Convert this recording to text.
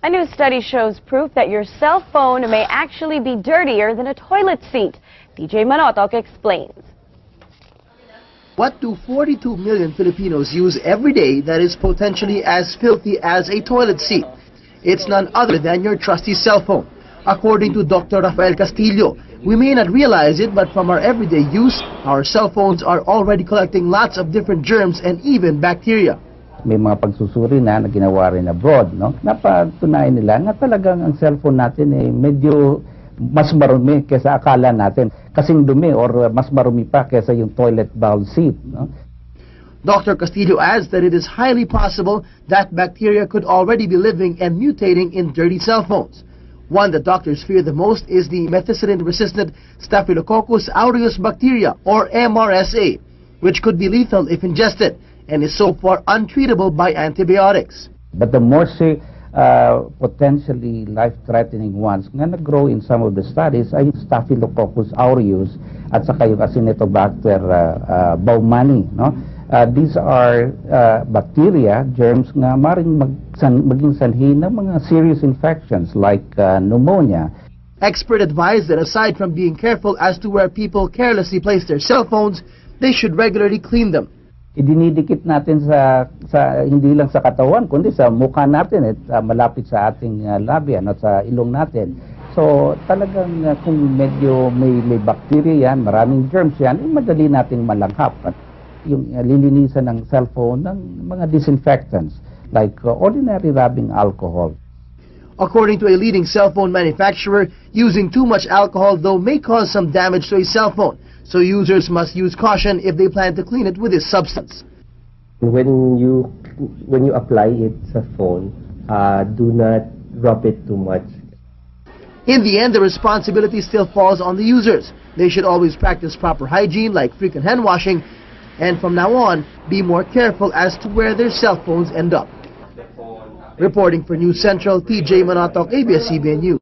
A new study shows proof that your cell phone may actually be dirtier than a toilet seat. DJ Manotoc explains. What do 42 million Filipinos use every day that is potentially as filthy as a toilet seat? It's none other than your trusty cell phone. According to Dr. Rafael Castillo, we may not realize it, but from our everyday use, our cell phones are already collecting lots of different germs and even bacteria. May mga pagsusuri na ginawa rin abroad, no? Napatunayan nila na talagang ang cellphone natin ay medyo mas marumi kaysa akala natin. Kasing dumi or mas marumi pa kaysa yung toilet bowl seat, no? Dr. Castillo adds that it is highly possible that bacteria could already be living and mutating in dirty cell phones. One that doctors fear the most is the methicillin-resistant Staphylococcus aureus bacteria, or MRSA, which could be lethal if ingested and is so far untreatable by antibiotics. But the more potentially life-threatening ones nga nag-grow in some of the studies ay Staphylococcus aureus at saka yung Acinetobacter baumannii, no? These are bacteria, germs nga maring maging sanhi ng mga serious infections like pneumonia. Expert advise that aside from being careful as to where people carelessly place their cell phones, they should regularly clean them. Idinidikit natin sa hindi lang sa katawan kundi sa mukha natin at malapit sa ating labian at sa ilong natin. So talagang kung medyo may bacteria yan, maraming germs yan, madali nating malanghap. At yung lilinisan ng cellphone ng mga disinfectants like ordinary rubbing alcohol. According to a leading cell phone manufacturer, using too much alcohol though may cause some damage to a cell phone. So users must use caution if they plan to clean it with this substance. When you apply it sa phone, do not rub it too much. In the end, the responsibility still falls on the users. They should always practice proper hygiene like frequent hand washing, and from now on, be more careful as to where their cell phones end up. Reporting for News Central, TJ Manotoc, ABS-CBN News.